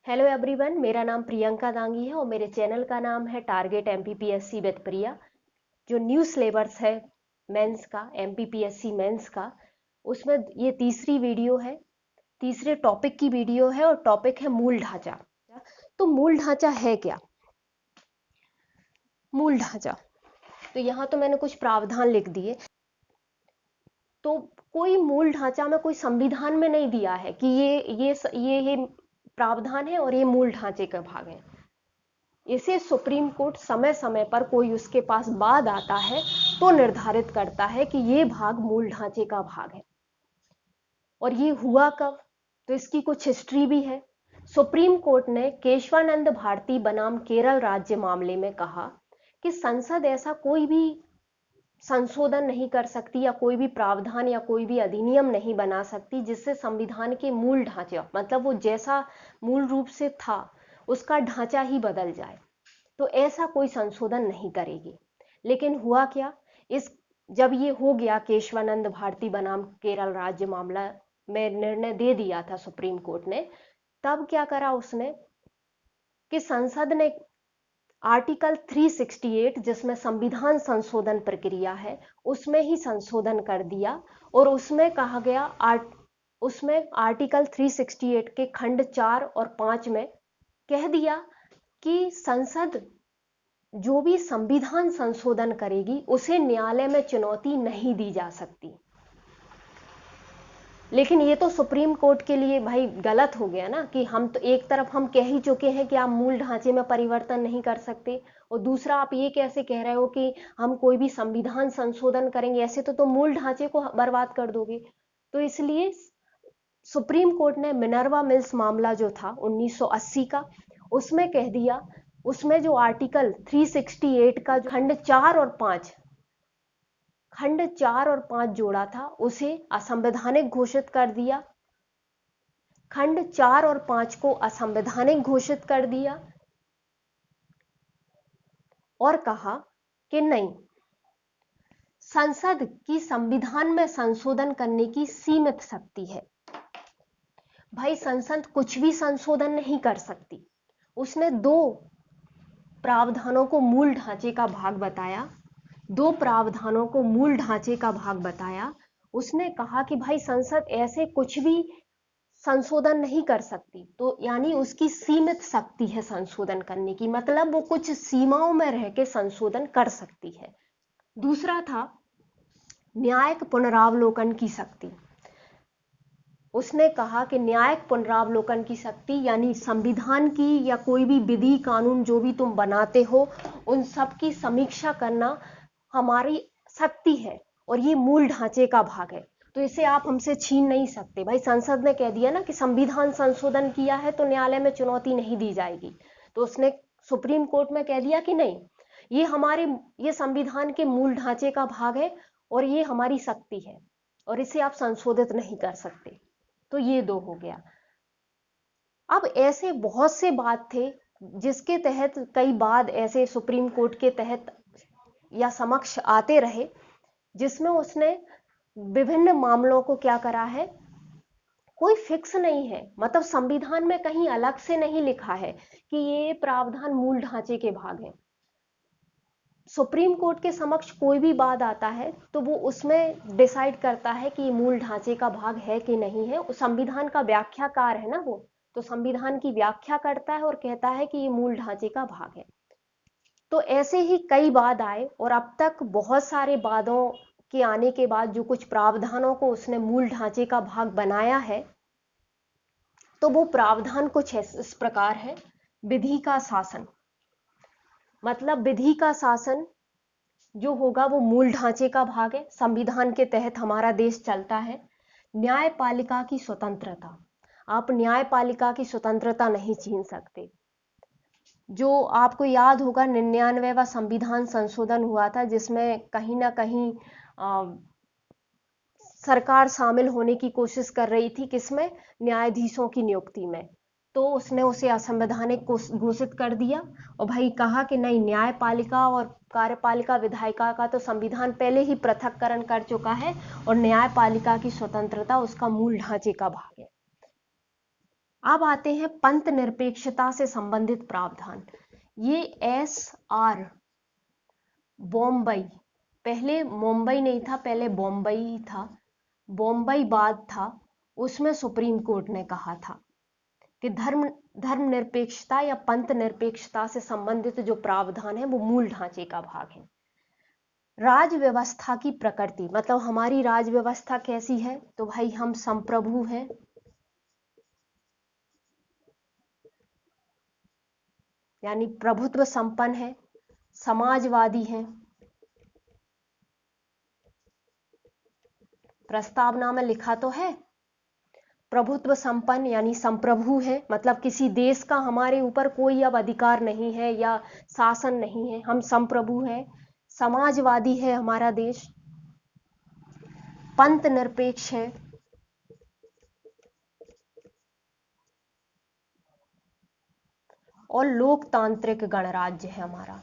Hello everyone, मेरा नाम प्रियंका दांगी है और मेरे चैनल का नाम है टारगेट एमपीपीएससी विद प्रिया। जो न्यू सिलेबस है मेंस का, एमपीपीएससी मेंस का, उसमें ये तीसरी वीडियो है, तीसरे टॉपिक की वीडियो है और टॉपिक है मूल ढांचा। तो मूल ढांचा है क्या? मूल ढांचा, तो यहाँ तो मैंने कुछ प्रावधान लिख दिए। तो कोई मूल ढांचा में कोई संविधान में नहीं दिया है कि ये प्रावधान है और ये मूल ढांचे का भाग है। इसे सुप्रीम कोर्ट समय समय पर कोई उसके पास वाद आता है तो निर्धारित करता है कि ये भाग मूल ढांचे का भाग है। और ये हुआ कब, तो इसकी कुछ हिस्ट्री भी है। सुप्रीम कोर्ट ने केशवानंद भारती बनाम केरल राज्य मामले में कहा कि संसद ऐसा कोई भी संशोधन नहीं कर सकती या कोई भी प्रावधान या कोई भी अधिनियम नहीं बना सकती जिससे संविधान के मूल ढांचे, मतलब वो जैसा मूल रूप से था उसका ढांचा ही बदल जाए, तो ऐसा कोई संशोधन नहीं करेगी। लेकिन हुआ क्या, इस जब ये हो गया, केशवानंद भारती बनाम केरल राज्य मामला में निर्णय दे दिया था सुप्रीम कोर्ट ने, तब क्या करा उसने कि संसद ने आर्टिकल 368 जिसमें संविधान संशोधन प्रक्रिया है उसमें ही संशोधन कर दिया। और उसमें कहा गया उसमें आर्टिकल 368 के खंड 4 और 5 में कह दिया कि संसद जो भी संविधान संशोधन करेगी उसे न्यायालय में चुनौती नहीं दी जा सकती। लेकिन ये तो सुप्रीम कोर्ट के लिए भाई गलत हो गया ना, कि हम तो एक तरफ हम कह ही चुके हैं कि आप मूल ढांचे में परिवर्तन नहीं कर सकते, और दूसरा आप ये कैसे कह रहे हो कि हम कोई भी संविधान संशोधन करेंगे, ऐसे तो तुम मूल ढांचे को बर्बाद कर दोगे। तो इसलिए सुप्रीम कोर्ट ने मिनर्वा मिल्स मामला जो था 1980 का, उसमें कह दिया, उसमें जो आर्टिकल 368 का जो खंड 4 और 5 जोड़ा था उसे असंवैधानिक घोषित कर दिया। खंड 4 और 5 को असंवैधानिक घोषित कर दिया और कहा कि नहीं, संसद की संविधान में संशोधन करने की सीमित शक्ति है। भाई संसद कुछ भी संशोधन नहीं कर सकती। उसने दो प्रावधानों को मूल ढांचे का भाग बताया, उसने कहा कि भाई संसद ऐसे कुछ भी संशोधन नहीं कर सकती, तो यानी उसकी सीमित शक्ति है संशोधन करने की, मतलब वो कुछ सीमाओं में रह के संशोधन कर सकती है। दूसरा था न्यायिक पुनरावलोकन की शक्ति। उसने कहा कि न्यायिक पुनरावलोकन की शक्ति यानी संविधान की या कोई भी विधि कानून जो भी तुम बनाते हो उन सब की समीक्षा करना हमारी शक्ति है और ये मूल ढांचे का भाग है, तो इसे आप हमसे छीन नहीं सकते। भाई संसद ने कह दिया ना कि संविधान संशोधन किया है तो न्यायालय में चुनौती नहीं दी जाएगी, तो उसने सुप्रीम कोर्ट में कह दिया कि नहीं, ये संविधान के मूल ढांचे का भाग है और ये हमारी शक्ति है और इसे आप संशोधित नहीं कर सकते। तो ये दो हो गया। अब ऐसे बहुत से बात थे जिसके तहत कई बाद ऐसे सुप्रीम कोर्ट के तहत या समक्ष आते रहे, जिसमें उसने विभिन्न मामलों को क्या करा है, कोई फिक्स नहीं है, मतलब संविधान में कहीं अलग से नहीं लिखा है कि ये प्रावधान मूल ढांचे के भाग हैं। सुप्रीम कोर्ट के समक्ष कोई भी वाद आता है तो वो उसमें डिसाइड करता है कि मूल ढांचे का भाग है कि नहीं है। संविधान का व्याख्याकार है ना वो, तो संविधान की व्याख्या करता है और कहता है कि ये मूल ढांचे का भाग है। तो ऐसे ही कई वाद आए और अब तक बहुत सारे वादों के आने के बाद जो कुछ प्रावधानों को उसने मूल ढांचे का भाग बनाया है, तो वो प्रावधान कुछ इस प्रकार है। विधि का शासन, मतलब विधि का शासन जो होगा वो मूल ढांचे का भाग है, संविधान के तहत हमारा देश चलता है। न्यायपालिका की स्वतंत्रता, आप न्यायपालिका की स्वतंत्रता नहीं छीन सकते। जो आपको याद होगा 99वां संविधान संशोधन हुआ था जिसमें कहीं ना कहीं सरकार शामिल होने की कोशिश कर रही थी, किसमें, न्यायाधीशों की नियुक्ति में, तो उसने उसे असंवैधानिक घोषित कर दिया और भाई कहा कि नहीं, न्यायपालिका और कार्यपालिका विधायिका का तो संविधान पहले ही पृथक्करण कर चुका है और न्यायपालिका की स्वतंत्रता उसका मूल ढांचे का भाग है। अब आते हैं पंथ निरपेक्षता से संबंधित प्रावधान। ये SR बॉम्बई, पहले मुंबई नहीं था, पहले बॉम्बई ही था, बॉम्बई बाद था, उसमें सुप्रीम कोर्ट ने कहा था कि धर्मनिरपेक्षता या पंथ निरपेक्षता से संबंधित जो प्रावधान है वो मूल ढांचे का भाग है। राज व्यवस्था की प्रकृति, मतलब हमारी राज व्यवस्था कैसी है, तो भाई हम संप्रभु हैं, यानी प्रभुत्व संपन्न है, समाजवादी हैं, प्रस्तावना में लिखा तो है प्रभुत्व संपन्न यानी संप्रभु है, मतलब किसी देश का हमारे ऊपर कोई अब अधिकार नहीं है या शासन नहीं है, हम संप्रभु हैं, समाजवादी है हमारा देश, पंथ निरपेक्ष है, और लोकतांत्रिक गणराज्य है हमारा।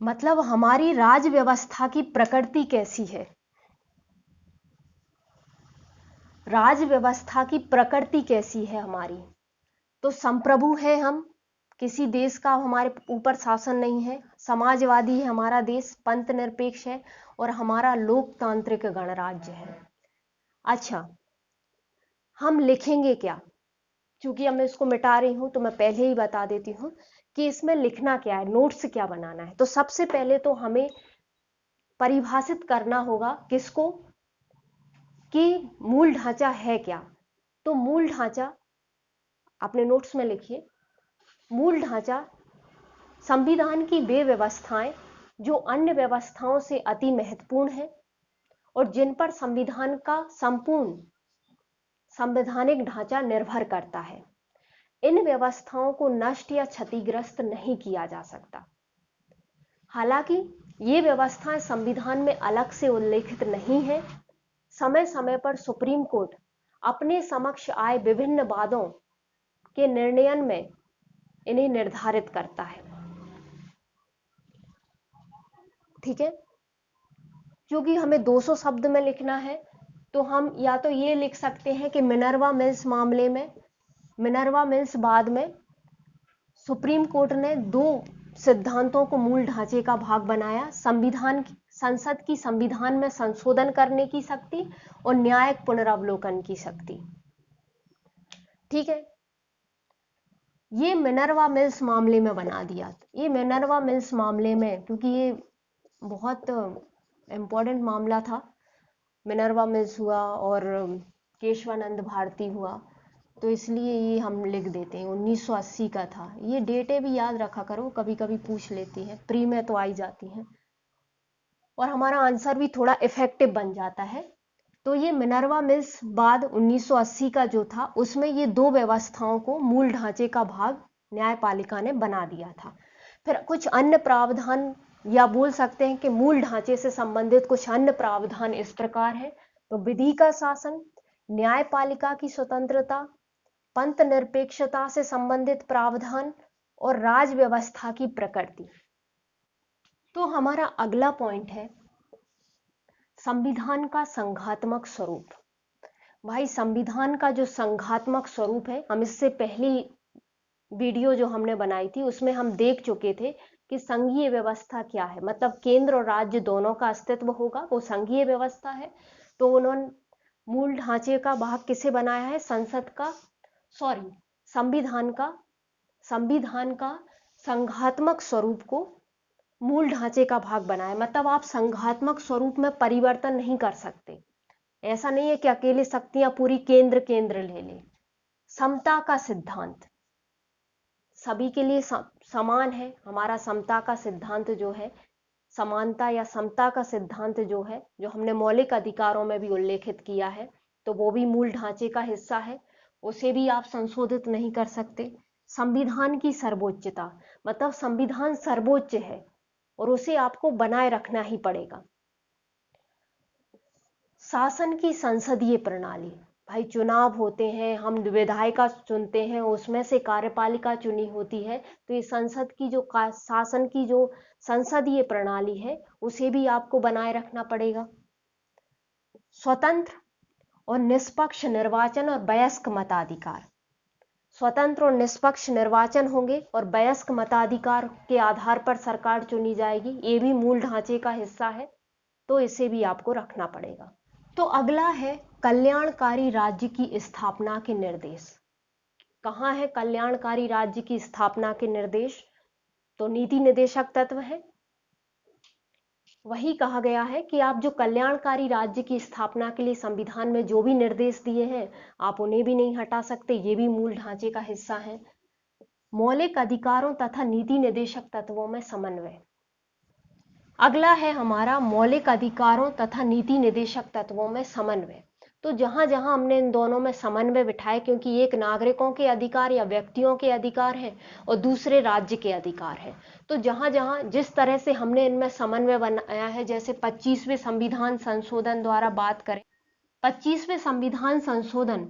मतलब हमारी राज व्यवस्था की प्रकृति कैसी है, राज व्यवस्था की प्रकृति कैसी है हमारी, तो संप्रभु है हम, किसी देश का हमारे ऊपर शासन नहीं है, समाजवादी है हमारा देश, पंथ निरपेक्ष है, और हमारा लोकतांत्रिक गणराज्य है। अच्छा, हम लिखेंगे क्या, क्योंकि अब मैं इसको मिटा रही हूं तो मैं पहले ही बता देती हूं कि इसमें लिखना क्या है, नोट्स क्या बनाना है। तो सबसे पहले तो हमें परिभाषित करना होगा किसको, कि मूल ढांचा है क्या। तो मूल ढांचा अपने नोट्स में लिखिए, मूल ढांचा संविधान की वे व्यवस्थाएं जो अन्य व्यवस्थाओं से अति महत्वपूर्ण है और जिन पर संविधान का संपूर्ण संवैधानिक ढांचा निर्भर करता है। इन व्यवस्थाओं को नष्ट या क्षतिग्रस्त नहीं किया जा सकता। हालांकि ये व्यवस्थाएं संविधान में अलग से उल्लेखित नहीं है, समय समय पर सुप्रीम कोर्ट अपने समक्ष आए विभिन्न वादों के निर्णयन में इन्हें निर्धारित करता है। ठीक है, क्योंकि हमें 200 शब्द में लिखना है तो हम या तो ये लिख सकते हैं कि मिनर्वा मिल्स मामले में, मिनर्वा मिल्स बाद में सुप्रीम कोर्ट ने 2 सिद्धांतों को मूल ढांचे का भाग बनाया, संसद की संविधान में संशोधन करने की शक्ति और न्यायिक पुनरावलोकन की शक्ति। ठीक है, ये मिनर्वा मिल्स मामले में बना दिया। ये मिनर्वा मिल्स मामले में, क्योंकि ये बहुत इंपॉर्टेंट मामला था, मिनर्वा मिल्स हुआ और केशवानंद भारती हुआ, तो इसलिए ये हम लिख देते हैं 1980 का था। ये डेटें भी याद रखा करो, कभी कभी पूछ लेती हैं, प्री में तो आई जाती हैं और हमारा आंसर भी थोड़ा इफेक्टिव बन जाता है। तो ये मिनर्वा मिल्स बाद 1980 का जो था, उसमें ये 2 व्यवस्थाओं को मूल ढांचे का भाग न्यायपालिका ने बना दिया था। फिर कुछ अन्य प्रावधान, या बोल सकते हैं कि मूल ढांचे से संबंधित कुछ अन्य प्रावधान इस प्रकार है। तो विधि का शासन, न्यायपालिका की स्वतंत्रता, पंथ निरपेक्षता से संबंधित प्रावधान और राज व्यवस्था की प्रकृति। तो हमारा अगला पॉइंट है संविधान का संघात्मक स्वरूप। भाई संविधान का जो संघात्मक स्वरूप है, हम इससे पहली वीडियो जो हमने बनाई थी उसमें हम देख चुके थे कि संघीय व्यवस्था क्या है, मतलब केंद्र और राज्य दोनों का अस्तित्व होगा, वो संघीय व्यवस्था है। तो उन्होंने मूल ढांचे का भाग किसे बनाया है, संविधान का संघात्मक स्वरूप को मूल ढांचे का भाग बनाया। मतलब आप संघात्मक स्वरूप में परिवर्तन नहीं कर सकते, ऐसा नहीं है कि अकेले शक्तियां पूरी केंद्र ले ले। समता का सिद्धांत सभी के लिए समान है, हमारा समता का सिद्धांत जो है, समानता या समता का सिद्धांत जो है, जो हमने मौलिक अधिकारों में भी उल्लेखित किया है, तो वो भी मूल ढांचे का हिस्सा है, उसे भी आप संशोधित नहीं कर सकते। संविधान की सर्वोच्चता, मतलब संविधान सर्वोच्च है और उसे आपको बनाए रखना ही पड़ेगा। शासन की संसदीय प्रणाली, भाई चुनाव होते हैं, हम विधायिका चुनते हैं, उसमें से कार्यपालिका चुनी होती है। तो ये संसद की जो शासन की जो संसदीय प्रणाली है उसे भी आपको बनाए रखना पड़ेगा। स्वतंत्र और निष्पक्ष निर्वाचन और वयस्क मताधिकार। स्वतंत्र और निष्पक्ष निर्वाचन होंगे और वयस्क मताधिकार के आधार पर सरकार चुनी जाएगी। ये भी मूल ढांचे का हिस्सा है, तो इसे भी आपको रखना पड़ेगा। तो अगला है कल्याणकारी राज्य की स्थापना के निर्देश। कहाँ है कल्याणकारी राज्य की स्थापना के निर्देश? तो नीति निदेशक तत्व है। वही कहा गया है कि आप जो कल्याणकारी राज्य की स्थापना के लिए संविधान में जो भी निर्देश दिए हैं आप उन्हें भी नहीं हटा सकते, ये भी मूल ढांचे का हिस्सा है। मौलिक अधिकारों तथा नीति निदेशक तत्वों में समन्वय। अगला है हमारा मौलिक अधिकारों तथा नीति निदेशक तत्वों में समन्वय। तो जहां जहां हमने इन दोनों में समन्वय बिठाए, क्योंकि एक नागरिकों के अधिकार या व्यक्तियों के अधिकार है और दूसरे राज्य के अधिकार है, तो जहां जहां जिस तरह से हमने इनमें समन्वय बनाया है, जैसे 25वें संविधान संशोधन द्वारा बात करें, 25वें संविधान संशोधन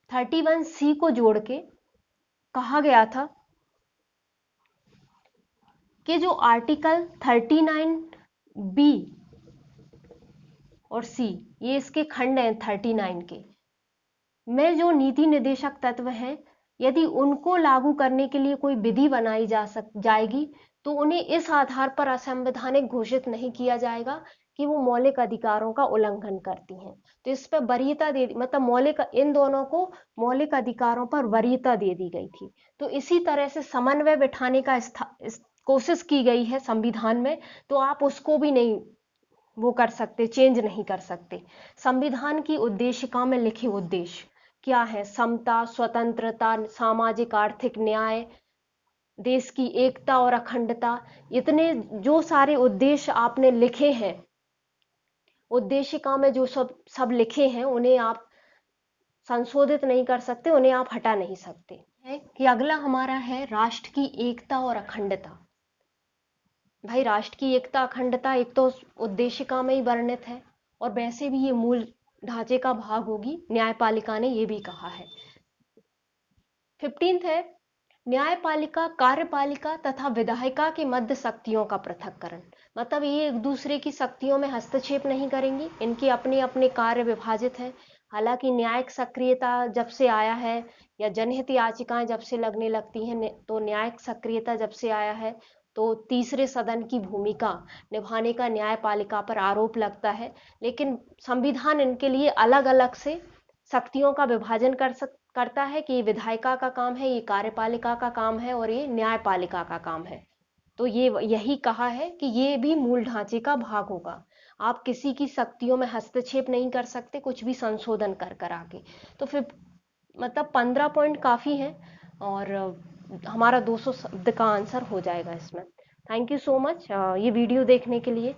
31C को जोड़ के कहा गया था कि जो आर्टिकल 39B और C, ये इसके खंड हैं 39 के, में जो नीति निदेशक तत्व हैं, यदि उनको लागू करने के लिए कोई विधि बनाई जाएगी तो उन्हें इस आधार पर असंवैधानिक घोषित नहीं किया जाएगा कि वो मौलिक अधिकारों का उल्लंघन करती हैं। तो इस पर वरीयता दे, मतलब इन दोनों को मौलिक अधिकारों पर वरीयता दे दी गई थी। तो इसी तरह से समन्वय बिठाने का कोशिश की गई है संविधान में, तो आप उसको भी नहीं वो कर सकते, चेंज नहीं कर सकते। संविधान की उद्देशिका में लिखे उद्देश्य क्या है? समता, स्वतंत्रता, सामाजिक आर्थिक न्याय, देश की एकता और अखंडता, इतने जो सारे उद्देश्य आपने लिखे हैं, उद्देशिका में जो सब लिखे हैं, उन्हें आप संशोधित नहीं कर सकते, उन्हें आप हटा नहीं सकते। है कि अगला हमारा है राष्ट्र की एकता और अखंडता। भाई राष्ट्र की एकता अखंडता एक तो उद्देशिका में ही वर्णित है और वैसे भी ये मूल ढांचे का भाग होगी, न्यायपालिका ने ये भी कहा है। 15th है न्यायपालिका, कार्यपालिका तथा विधायिका के मध्य शक्तियों का पृथक्करण। मतलब ये एक दूसरे की शक्तियों में हस्तक्षेप नहीं करेंगी, इनके अपने अपने कार्य विभाजित है। हालांकि न्यायिक सक्रियता जब से आया है या जनहित याचिकाएं जब से लगने लगती हैं, तो न्यायिक सक्रियता जब से आया है तो तीसरे सदन की भूमिका निभाने का न्यायपालिका पर आरोप लगता है। लेकिन संविधान इनके लिए अलग अलग से शक्तियों का विभाजन करता है कि ये विधायिका का काम है, ये कार्यपालिका का काम है और ये न्यायपालिका का काम है। तो ये यही कहा है कि ये भी मूल ढांचे का भाग होगा। आप किसी की शक्तियों में हस्तक्षेप नहीं कर सकते कुछ भी संशोधन कर आके। तो फिर मतलब 15 पॉइंट काफी है और हमारा 200 शब्द का आंसर हो जाएगा इसमें। थैंक यू सो मच ये वीडियो देखने के लिए।